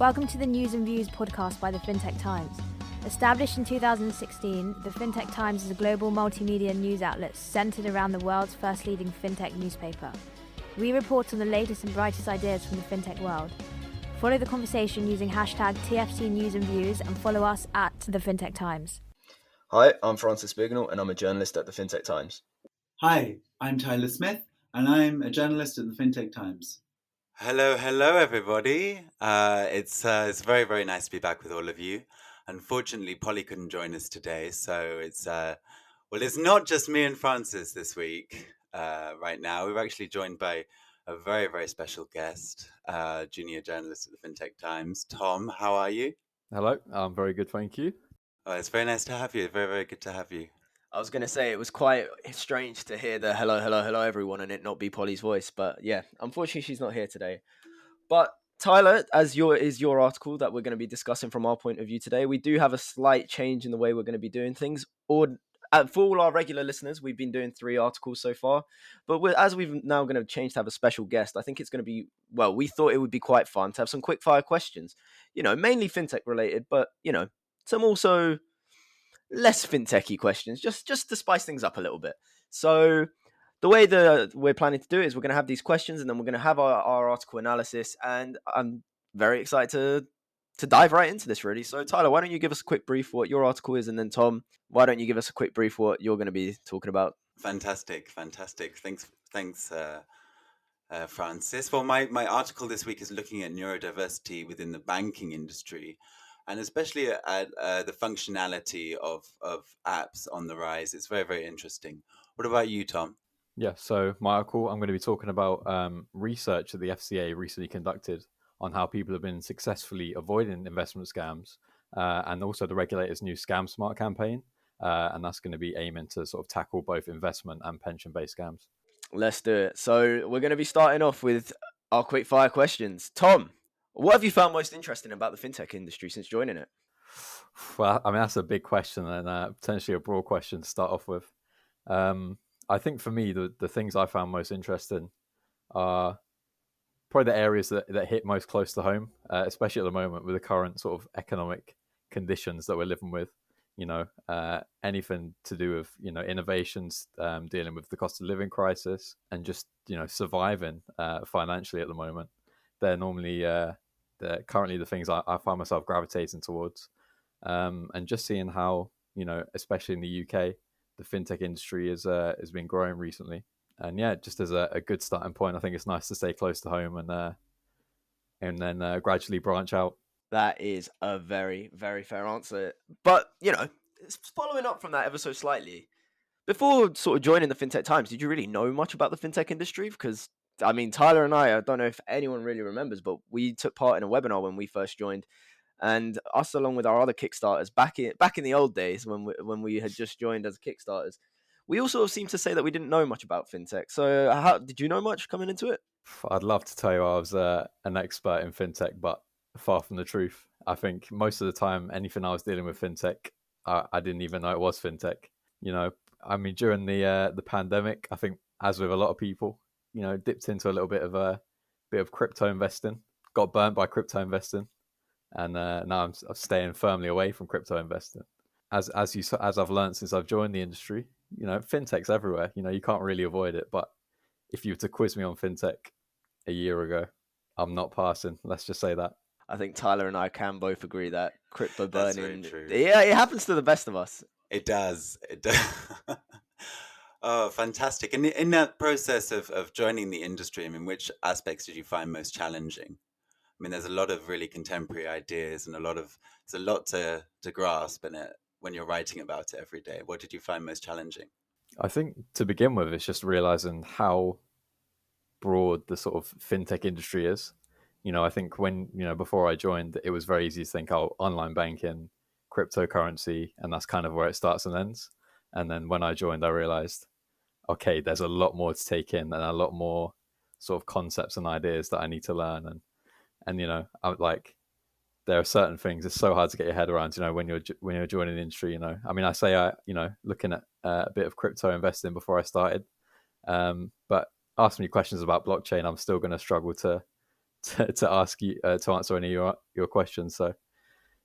Welcome to the News and Views podcast by the Fintech Times. Established in 2016, the Fintech Times is a global multimedia news outlet centered around the world's first leading fintech newspaper. We report on the latest and brightest ideas from the fintech world. Follow the conversation using hashtag TFT News and Views and follow us at the Fintech Times. Hi, I'm Francis Bignell and I'm a journalist at the Fintech Times. Hi, I'm Tyler Smith and I'm a journalist at the Fintech Times. Hello, everybody. It's very, very nice to be back with all of you. Unfortunately, Polly couldn't join us today, so it's not just me and Francis this week. Right now, we're actually joined by a very, very special guest, junior journalist at the Fintech Times. Tom, how are you? Hello, I'm very good, thank you. It's very nice to have you. Very, very good to have you. I was going to say it was quite strange to hear the hello everyone and it not be Polly's voice, but yeah, unfortunately she's not here today. But Tyler, is your article that we're going to be discussing from our point of view today. We do have a slight change in the way we're going to be doing things. For all our regular listeners, we've been doing 3 articles so far, but as we've now going to change to have a special guest, I think it's going to be, we thought it would be quite fun to have some quick fire questions, mainly fintech related, but some also less fintechy questions, just to spice things up a little bit. So the way that we're planning to do it is we're going to have these questions and then we're going to have our article analysis, and I'm very excited to dive right into this, really. So Tyler, why don't you give us a quick brief what your article is, and then Tom, why don't you give us a quick brief what you're going to be talking about? Fantastic. Thanks, Francis. Well, my article this week is looking at neurodiversity within the banking industry, and especially at the functionality of apps on the rise. It's very, very interesting. What about you, Tom? Yeah, so my article, I'm going to be talking about research that the FCA recently conducted on how people have been successfully avoiding investment scams, and also the regulator's new Scam Smart campaign. And that's going to be aiming to sort of tackle both investment and pension-based scams. Let's do it. So we're going to be starting off with our quick fire questions. Tom, what have you found most interesting about the fintech industry since joining it? Well, I mean, that's a big question and potentially a broad question to start off with. I think for me, the things I found most interesting are probably the areas that hit most close to home, especially at the moment with the current sort of economic conditions that we're living with. Anything to do with, innovations, dealing with the cost of living crisis and just, surviving financially at the moment. They're normally currently the things I find myself gravitating towards. And just seeing how, especially in the UK, the fintech industry has been growing recently. And yeah, just as a good starting point, I think it's nice to stay close to home and then gradually branch out. That is a very, very fair answer. But, following up from that ever so slightly, before sort of joining the Fintech Times, did you really know much about the fintech industry? Because, I mean, Tyler and I don't know if anyone really remembers, but we took part in a webinar when we first joined. And us, along with our other Kickstarters, back in the old days when we had just joined as Kickstarters, we also seemed to say that we didn't know much about fintech. So how did you know much coming into it? I'd love to tell you I was an expert in fintech, but far from the truth. I think most of the time, anything I was dealing with fintech, I didn't even know it was fintech. I mean, during the pandemic, I think, as with a lot of people, dipped into a little bit of crypto investing, got burnt by crypto investing. And now I'm staying firmly away from crypto investing. As I've learned since I've joined the industry, fintech's everywhere. You can't really avoid it. But if you were to quiz me on fintech a year ago, I'm not passing. Let's just say that. I think Tyler and I can both agree that crypto burning. That's very true. Yeah, it happens to the best of us. It does. Oh, fantastic! And in that process of joining the industry, I mean, which aspects did you find most challenging? I mean, there's a lot of really contemporary ideas and there's a lot to grasp in it when you're writing about it every day. What did you find most challenging? I think to begin with, it's just realizing how broad the sort of fintech industry is. I think when, before I joined, it was very easy to think, online banking, cryptocurrency, and that's kind of where it starts and ends. And then when I joined, I realized, okay, there's a lot more to take in and a lot more sort of concepts and ideas that I need to learn. And I'm like, there are certain things it's so hard to get your head around, when you're joining the industry. I mean, I say looking at a bit of crypto investing before I started, but ask me questions about blockchain, I'm still going to struggle to to ask you to answer any of your questions. So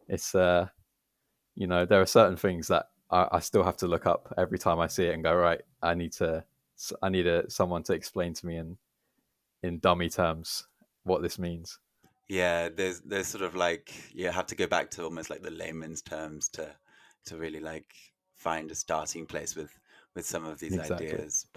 it's there are certain things that I still have to look up every time I see it and go, right, I need someone to explain to me in dummy terms what this means. Yeah, there's sort of like you have to go back to almost like the layman's terms to really like find a starting place with some of these Exactly. ideas.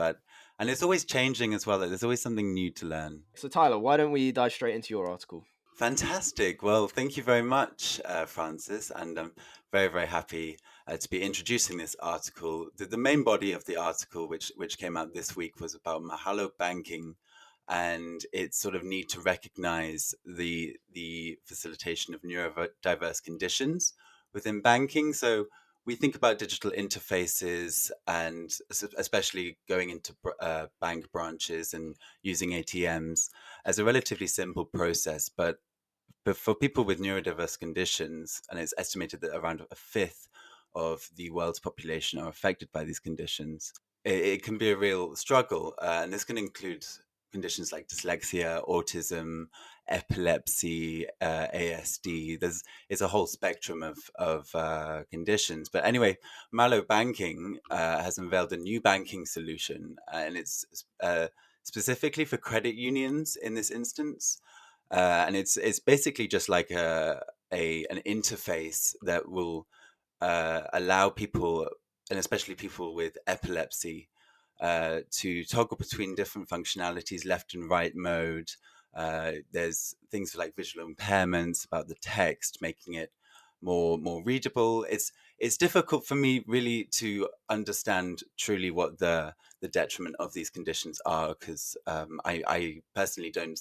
And it's always changing as well. Like, there's always something new to learn. So Tyler, why don't we dive straight into your article? Fantastic. Well, thank you very much, Francis, and I'm very, very happy to be introducing this article. The main body of the article, which came out this week, was about Mahalo banking and its sort of need to recognize the facilitation of neurodiverse conditions within banking. So we think about digital interfaces and especially going into bank branches and using ATMs as a relatively simple process, but for people with neurodiverse conditions, and it's estimated that around a fifth of the world's population are affected by these conditions, it can be a real struggle. And this can include conditions like dyslexia, autism, epilepsy, ASD. It's a whole spectrum of conditions. But anyway, Malo Banking has unveiled a new banking solution, and it's specifically for credit unions in this instance. And it's basically just like an interface that will allow people, and especially people with epilepsy, to toggle between different functionalities, left and right mode. There's things like visual impairments about the text, making it more readable. It's difficult for me really to understand truly what the detriment of these conditions are, because I personally don't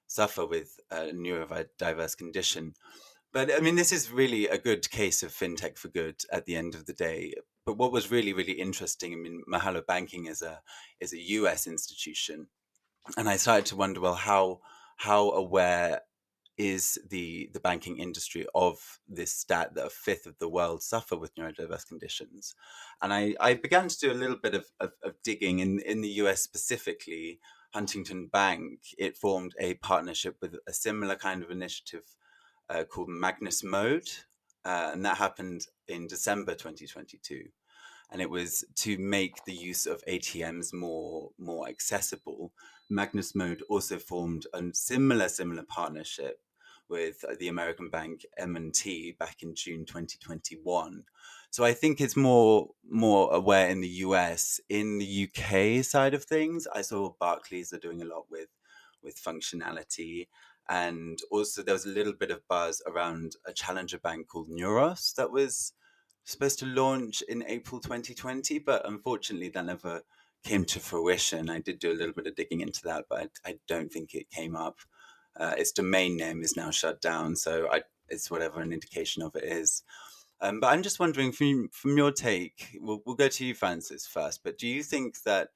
suffer with a neurodiverse condition. But I mean, this is really a good case of fintech for good at the end of the day. But what was really, really interesting, I mean, Mahalo Banking is a US institution, and I started to wonder, well, how aware is the banking industry of this stat that a fifth of the world suffer with neurodiverse conditions? And I began to do a little bit of digging in the US specifically. Huntington Bank, it formed a partnership with a similar kind of initiative called Magnus Mode, and that happened in December 2022. And it was to make the use of ATMs more accessible. Magnus Mode also formed a similar partnership with the American bank M&T back in June 2021. So I think it's more aware in the US. In the UK side of things, I saw Barclays are doing a lot with functionality. And also there was a little bit of buzz around a challenger bank called Neuros that was supposed to launch in April 2020, but unfortunately that never came to fruition. I did do a little bit of digging into that, but I don't think it came up. Its domain name is now shut down, so it's whatever an indication of it is. But I'm just wondering, from your take, we'll go to you, Francis, first, but do you think that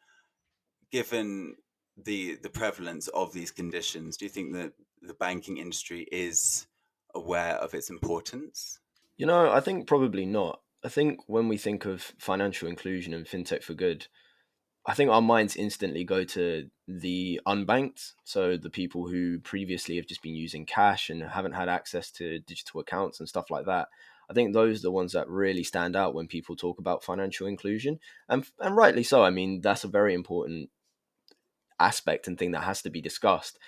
given the prevalence of these conditions, do you think that the banking industry is aware of its importance? I think probably not. I think when we think of financial inclusion and fintech for good, I think our minds instantly go to the unbanked. So the people who previously have just been using cash and haven't had access to digital accounts and stuff like that. I think those are the ones that really stand out when people talk about financial inclusion. And rightly so. I mean, that's a very important aspect and thing that has to be discussed.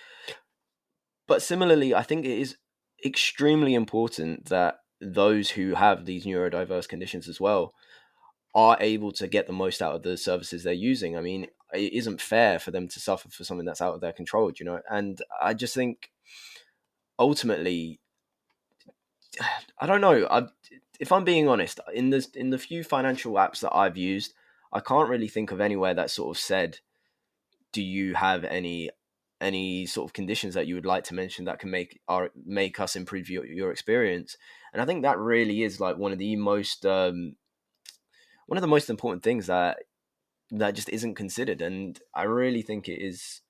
But similarly, I think it is extremely important that those who have these neurodiverse conditions as well are able to get the most out of the services they're using. I mean, it isn't fair for them to suffer for something that's out of their control, And I just think ultimately, I don't know. If I'm being honest, in the few financial apps that I've used, I can't really think of anywhere that sort of said, "Do you have any sort of conditions that you would like to mention that can make us improve your experience?" And I think that really is like one of the most important things that just isn't considered. And I really think it is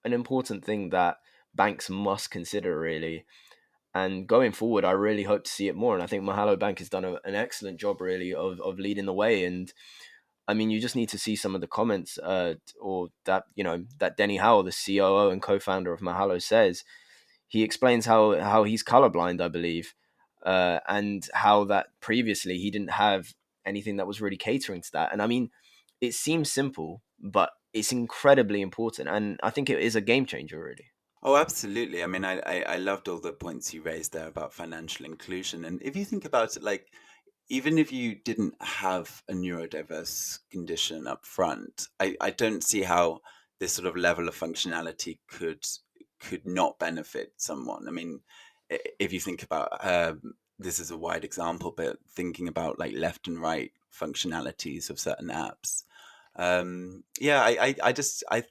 an important thing that banks must consider, really. And going forward, I really hope to see it more. And I think Mahalo Bank has done an excellent job, really, of leading the way. And I mean, you just need to see some of the comments, or that Denny Howell, the COO and co-founder of Mahalo, says. he explains how he's colorblind, I believe, and how that previously he didn't have anything that was really catering to that. And I mean, it seems simple, but it's incredibly important, and I think it is a game changer, really. Oh, absolutely. I mean, I loved all the points you raised there about financial inclusion. And if you think about it, like, even if you didn't have a neurodiverse condition up front, I don't see how this sort of level of functionality could not benefit someone. I mean, if you think about this is a wide example, but thinking about like left and right functionalities of certain apps, yeah,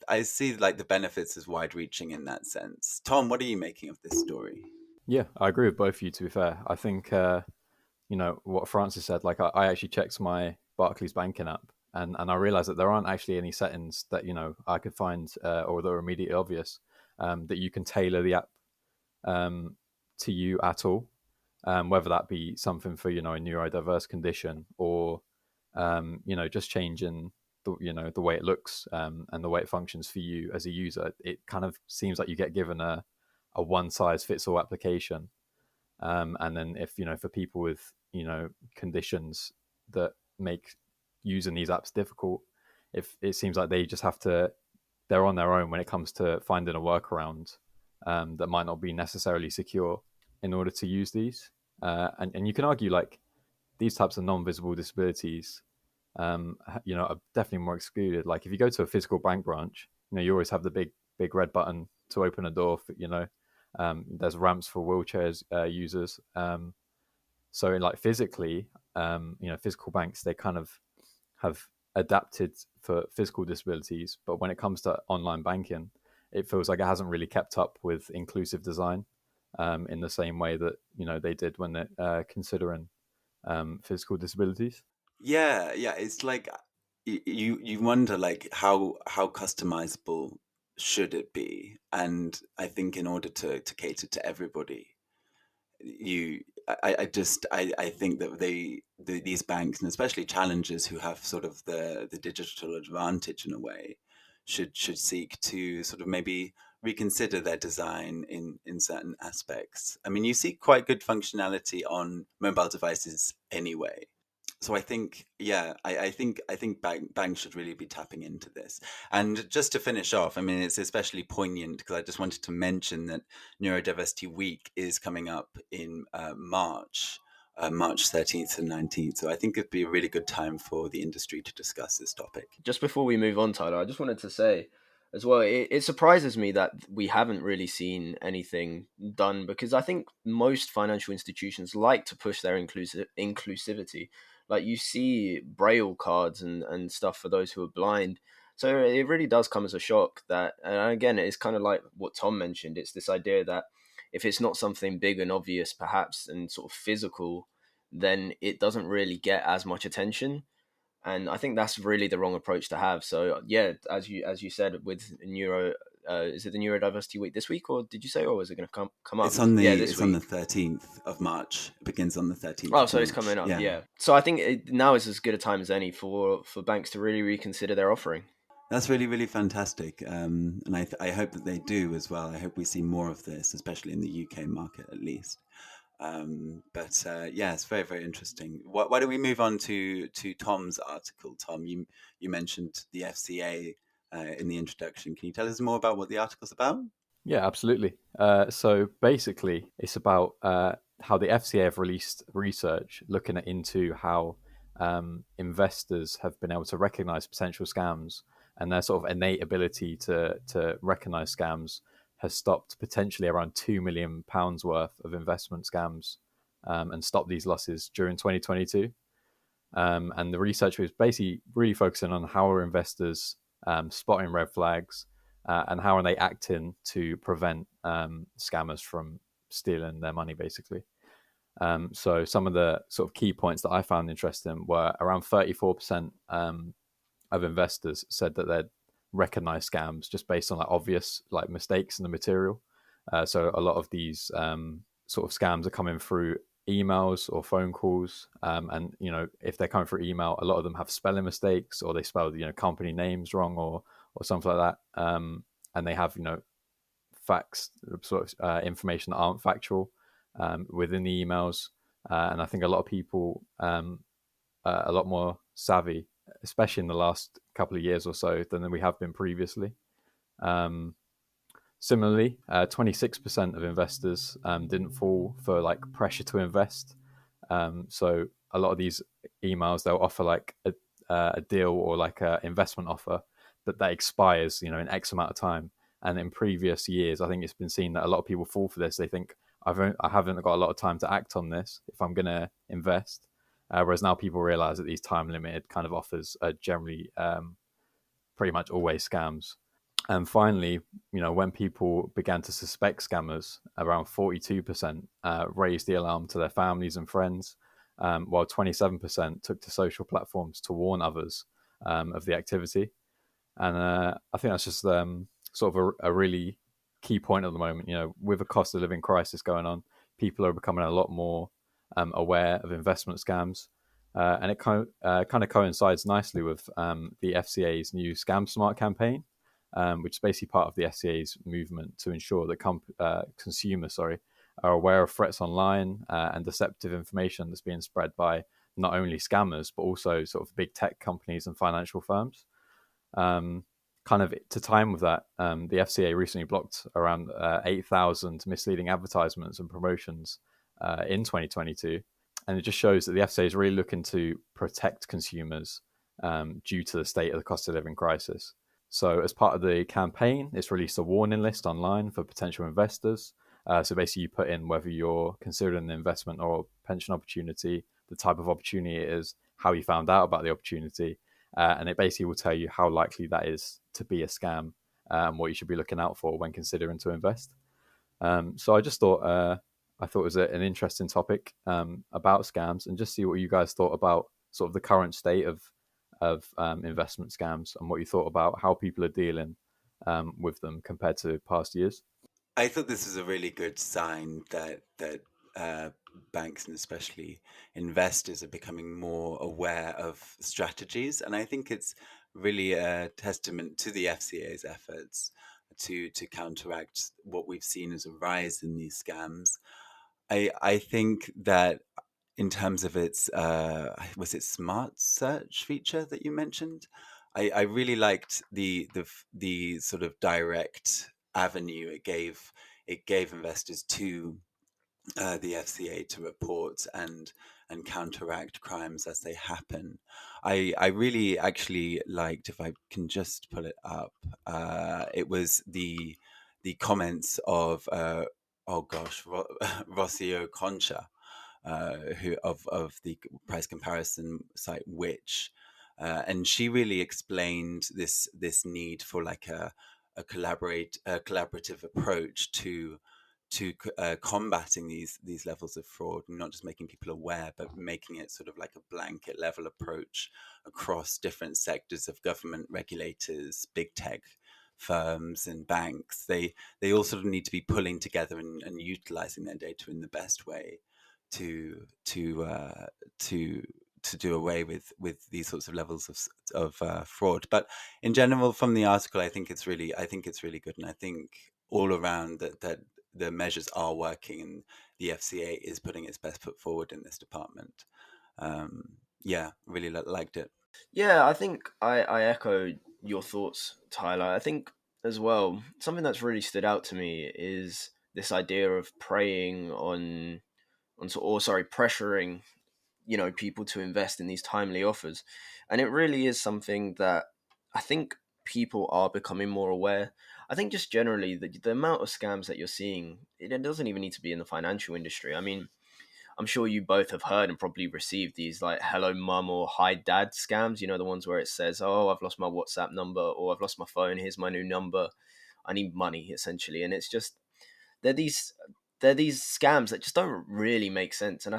I see like the benefits as wide reaching in that sense. Tom, what are you making of this story? Yeah, I agree with both of you. To be fair, I think what Francis said. Like I actually checked my Barclays banking app, and I realized that there aren't actually any settings that I could find or that are immediately obvious that you can tailor the app to you at all, whether that be something for a neurodiverse condition or just changing the way it looks and the way it functions for you as a user. It kind of seems like you get given a one size fits all application, and then if for people with conditions that make using these apps difficult, if it seems like they just they're on their own when it comes to finding a workaround that might not be necessarily secure in order to use these. And you can argue like these types of non-visible disabilities, are definitely more excluded. Like if you go to a physical bank branch, you always have the big red button to open a door. There's ramps for wheelchairs users. So like physically, physical banks, they kind of have adapted for physical disabilities, but when it comes to online banking, it feels like it hasn't really kept up with inclusive design in the same way that they did when they're considering physical disabilities. Yeah, yeah, it's like you wonder like how customizable should it be? And I think in order to cater to everybody, you I think that these banks, and especially challengers who have sort of the digital advantage in a way, should seek to sort of maybe reconsider their design in certain aspects. I mean, you see quite good functionality on mobile devices anyway. So I think, yeah, I think banks should really be tapping into this. And just to finish off, I mean, it's especially poignant because I just wanted to mention that Neurodiversity Week is coming up in March 13th and 19th. So I think it'd be a really good time for the industry to discuss this topic. Just before we move on, Tyler, I just wanted to say as well, it surprises me that we haven't really seen anything done, because I think most financial institutions like to push their inclusivity. Like you see braille cards and stuff for those who are blind. So it really does come as a shock that, and again, it's kind of like what Tom mentioned. It's this idea that if it's not something big and obvious, perhaps, and sort of physical, then it doesn't really get as much attention. And I think that's really the wrong approach to have. So yeah, as you said, with is it the Neurodiversity Week this week, or did you say, or was it going to come up? It's on the Yeah, this it's week. on the 13th of March. It begins on the 13th. Oh, of so it's March. coming up. Yeah. So I think now is as good a time as any for banks to really reconsider their offering. That's really, really fantastic. And I hope that they do as well. I hope we see more of this, especially in the UK market at least. But yeah, it's very, very interesting. Why don't we move on to Tom's article? Tom, you mentioned the FCA in the introduction. Can you tell us more about what the article's about? Yeah, absolutely. So basically, it's about how the FCA have released research looking into how investors have been able to recognize potential scams, and their sort of innate ability to recognize scams has stopped potentially around £2 million worth of investment scams and stopped these losses during 2022. And the research was basically really focusing on how are investors spotting red flags and how are they acting to prevent scammers from stealing their money, basically. So some of the sort of key points that I found interesting were around 34% of investors said that they'd recognize scams just based on like obvious like mistakes in the material. So a lot of these sort of scams are coming through emails or phone calls, and if they're coming through email, a lot of them have spelling mistakes, or they spell company names wrong, or something like that, and they have facts, sort of information that aren't factual within the emails. And I think a lot of people a lot more savvy, especially in the last couple of years or so, than we have been previously. Similarly, 26% of investors didn't fall for like pressure to invest. So a lot of these emails, they'll offer like a deal or like an investment offer that expires, in X amount of time. And in previous years, I think it's been seen that a lot of people fall for this. They think I haven't got a lot of time to act on this if I'm going to invest. Whereas now people realize that these time limited kind of offers are generally pretty much always scams. And finally, when people began to suspect scammers, around 42% raised the alarm to their families and friends, while 27% took to social platforms to warn others of the activity. And I think that's just sort of a really key point at the moment. With a cost of living crisis going on, people are becoming a lot more aware of investment scams. And it kind of coincides nicely with the FCA's new Scam Smart campaign, which is basically part of the FCA's movement to ensure that consumers are aware of threats online and deceptive information that's being spread by not only scammers, but also sort of big tech companies and financial firms. Kind of to time with that, the FCA recently blocked around 8,000 misleading advertisements and promotions in 2022. And it just shows that the FCA is really looking to protect consumers due to the state of the cost of living crisis. So as part of the campaign, it's released a warning list online for potential investors. So basically you put in whether you're considering an investment or pension opportunity, the type of opportunity it is, how you found out about the opportunity, and it basically will tell you how likely that is to be a scam and what you should be looking out for when considering to invest. So I just thought it was an interesting topic about scams, and just see what you guys thought about sort of the current state of investment scams and what you thought about how people are dealing with them compared to past years. I thought this was a really good sign that banks and especially investors are becoming more aware of strategies, and I think it's really a testament to the FCA's efforts to counteract what we've seen as a rise in these scams. I think that in terms of its was it smart search feature that you mentioned? I really liked the sort of direct avenue it gave investors to the FCA to report and counteract crimes as they happen. I really actually liked, if I can just pull it up, it was the comments of Rocio Concha, who of the price comparison site Which, and she really explained this need for like a collaborative approach to combating these levels of fraud, and not just making people aware, but making it sort of like a blanket level approach across different sectors of government, regulators, big tech firms and banks. They all sort of need to be pulling together and utilizing their data in the best way to do away with these sorts of levels of fraud. But in general, from the article, I think it's really good, and I think all around that the measures are working, and the FCA is putting its best foot forward in this department. Really liked it. Yeah, I think I echo your thoughts, Tyler. I think as well, something that's really stood out to me is this idea of pressuring, people to invest in these timely offers. And it really is something that I think people are becoming more aware. I think just generally the amount of scams that you're seeing, it doesn't even need to be in the financial industry. I mean, I'm sure you both have heard and probably received these like hello mum or hi dad scams, the ones where it says, oh, I've lost my WhatsApp number, or I've lost my phone, here's my new number, I need money, essentially. And it's just, they're these scams that just don't really make sense. And I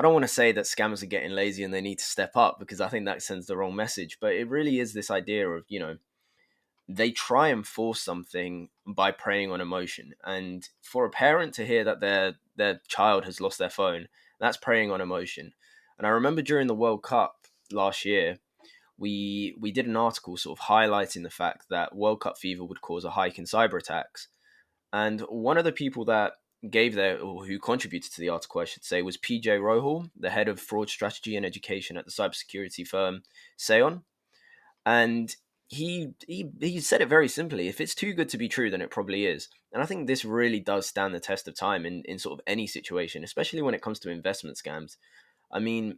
don't want to say that scammers are getting lazy and they need to step up, because I think that sends the wrong message, but it really is this idea of, they try and force something by preying on emotion. And for a parent to hear that their child has lost their phone, that's preying on emotion. And I remember during the World Cup last year, we did an article sort of highlighting the fact that World Cup fever would cause a hike in cyber attacks. And one of the people that or who contributed to the article, I should say, was PJ Rohal, the head of fraud strategy and education at the cybersecurity firm Seon. And he said it very simply: if it's too good to be true, then it probably is. And I think this really does stand the test of time in sort of any situation, especially when it comes to investment scams. I mean,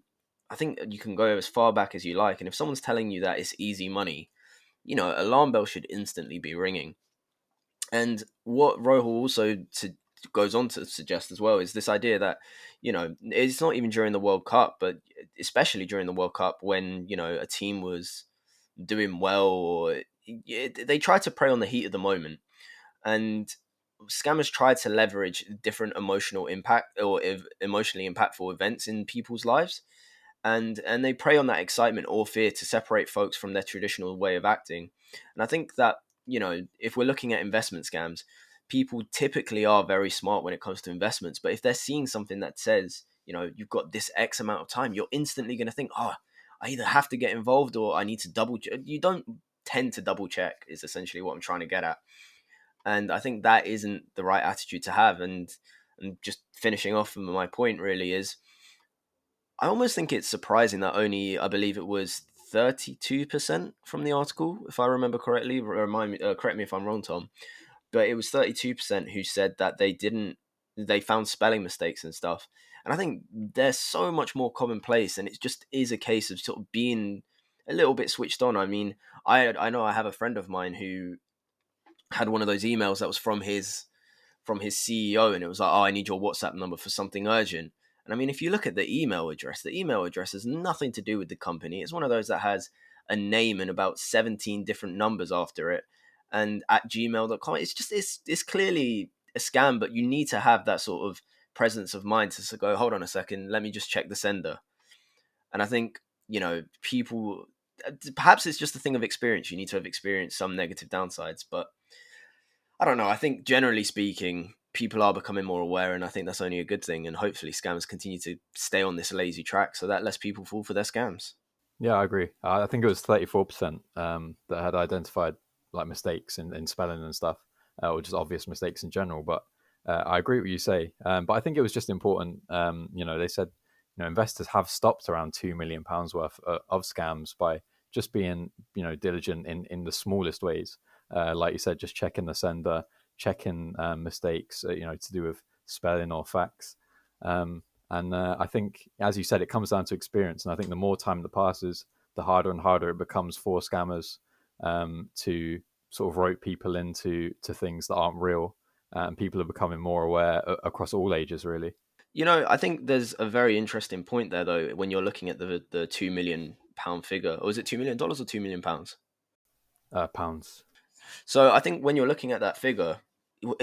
I think you can go as far back as you like, and if someone's telling you that it's easy money, alarm bells should instantly be ringing. And what Rohal also goes on to suggest as well is this idea that, it's not even during the World Cup, but especially during the World Cup when, a team was doing well, or they try to prey on the heat of the moment. And scammers try to leverage different emotional impact or emotionally impactful events in people's lives, and they prey on that excitement or fear to separate folks from their traditional way of acting. And I think that, if we're looking at investment scams, people typically are very smart when it comes to investments, but if they're seeing something that says, you've got this X amount of time, you're instantly going to think, oh, I either have to get involved or I need to double check. You don't tend to double check, is essentially what I'm trying to get at. And I think that isn't the right attitude to have. And just finishing off from my point really is, I almost think it's surprising that only, I believe it was 32% from the article, if I remember correctly. Correct me if I'm wrong, Tom. But it was 32% who said that they found spelling mistakes and stuff. And I think they're so much more commonplace, and it just is a case of sort of being a little bit switched on. I mean, I know I have a friend of mine who had one of those emails that was from his CEO, and it was like, oh, I need your WhatsApp number for something urgent. And I mean, if you look at the email address has nothing to do with the company. It's one of those that has a name and about 17 different numbers after it, and at gmail.com. It's clearly a scam, but you need to have that sort of presence of mind to go, hold on a second, let me just check the sender. And I think, people, perhaps it's just a thing of experience. You need to have experienced some negative downsides, but I don't know. I think generally speaking, people are becoming more aware, and I think that's only a good thing. And hopefully, scammers continue to stay on this lazy track so that less people fall for their scams. Yeah, I agree. I think it was 34% that had identified like mistakes in spelling and stuff, or just obvious mistakes in general. But I agree with what you say. But I think it was just important. They said, investors have stopped around £2 million worth of scams by just being, diligent in the smallest ways. Like you said, just checking the sender, checking mistakes, to do with spelling or facts. And I think, as you said, it comes down to experience. And I think the more time that passes, the harder and harder it becomes for scammers to sort of rope people into things that aren't real. And people are becoming more aware across all ages, really. I think there's a very interesting point there, though, when you're looking at the £2 million figure. Or is it $2 million or £2 million? Pounds. So I think when you're looking at that figure,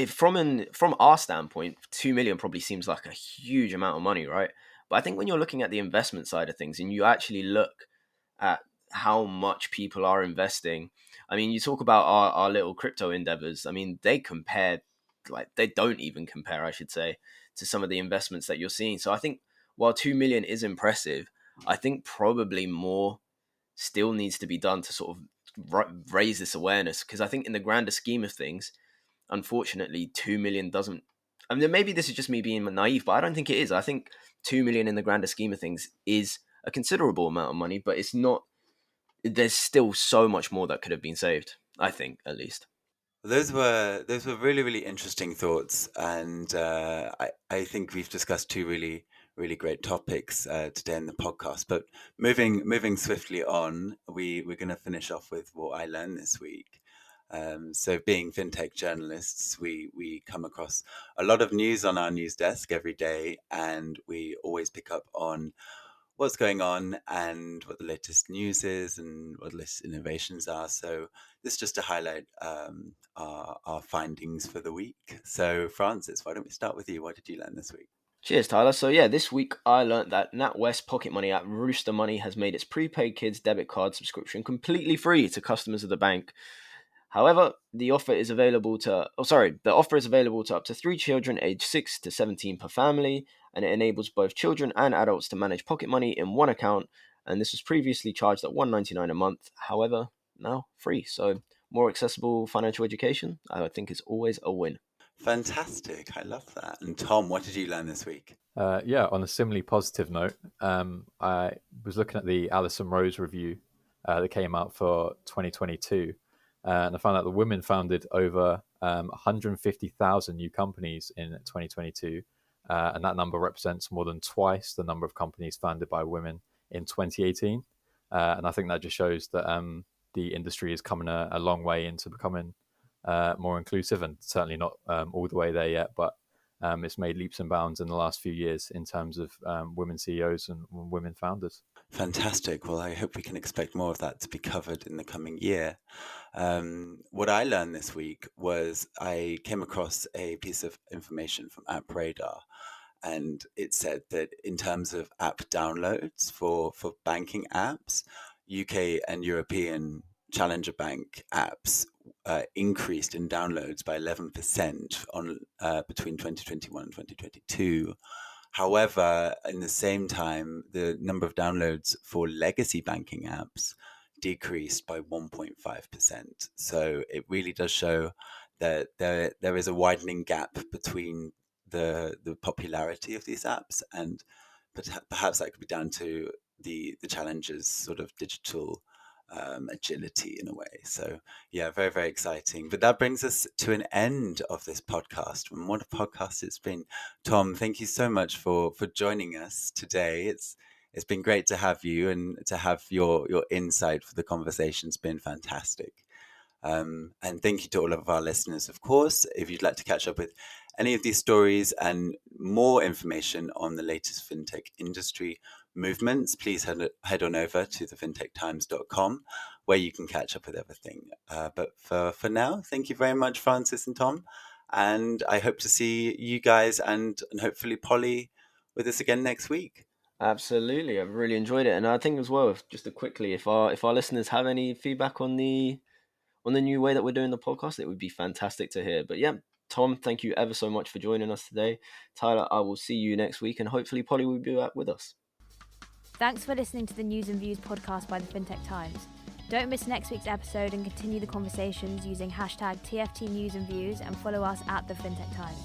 from our standpoint, 2 million probably seems like a huge amount of money, right? But I think when you're looking at the investment side of things and you actually look at how much people are investing, I mean, you talk about our little crypto endeavors. I mean, they don't even compare, I should say, to some of the investments that you're seeing. So I think while 2 million is impressive, I think probably more still needs to be done to sort of raise this awareness, because I think in the grander scheme of things, unfortunately, 2 million doesn't. I mean, maybe this is just me being naive, but I don't think it is. I think 2 million in the grander scheme of things is a considerable amount of money, but it's not. There's still so much more that could have been saved, I think, at least. Those were really, really interesting thoughts, and I think we've discussed two really, really great topics today in the podcast. But moving swiftly on, we're going to finish off with what I learned this week. So being fintech journalists, we come across a lot of news on our news desk every day, and we always pick up on what's going on and what the latest news is and what the latest innovations are. So this is just to highlight our findings for the week. So Francis, why don't we start with you? What did you learn this week? Cheers, Tyler. So yeah, this week I learned that NatWest Pocket Money app Rooster Money has made its prepaid kids debit card subscription completely free to customers of the bank. However, the offer is available to up to 3 children aged 6 to 17 per family, and it enables both children and adults to manage pocket money in one account. And this was previously charged at $1.99 a month. However, now free. So more accessible financial education, I think, is always a win. Fantastic. I love that. And Tom, what did you learn this week? On a similarly positive note, I was looking at the Alison Rose review that came out for 2022, and I found out the women founded over 150,000 new companies in 2022, and that number represents more than twice the number of companies founded by women in 2018. And I think that just shows that the industry is coming a long way into becoming more inclusive, and certainly not all the way there yet, but it's made leaps and bounds in the last few years in terms of women CEOs and women founders. Fantastic. Well, I hope we can expect more of that to be covered in the coming year. What I learned this week was I came across a piece of information from App Radar, and it said that in terms of app downloads for banking apps, UK and European challenger bank apps increased in downloads by 11% on between 2021 and 2022. However, in the same time, the number of downloads for legacy banking apps decreased by 1.5%. So it really does show that there is a widening gap between the popularity of these apps, and perhaps that could be down to the challengers' sort of digital agility in a way. So yeah, very, very exciting. But that brings us to an end of this podcast. And what a podcast it's been. Tom, thank you so much for joining us today. It's been great to have you, and to have your insight for the conversation's been fantastic. And thank you to all of our listeners, of course. If you'd like to catch up with any of these stories and more information on the latest fintech industry movements, please head on over to thefintechtimes.com, where you can catch up with everything. But for now, thank you very much, Francis and Tom. And I hope to see you guys and hopefully Polly with us again next week. Absolutely, I've really enjoyed it, and I think as well, just to quickly, if our listeners have any feedback on the new way that we're doing the podcast, it would be fantastic to hear. But yeah, Tom, thank you ever so much for joining us today. Tyler, I will see you next week, and hopefully Polly will be back with us. Thanks for listening to the News and Views podcast by the Fintech Times. Don't miss next week's episode and continue the conversations using hashtag TFT News and Views, and follow us at the Fintech Times.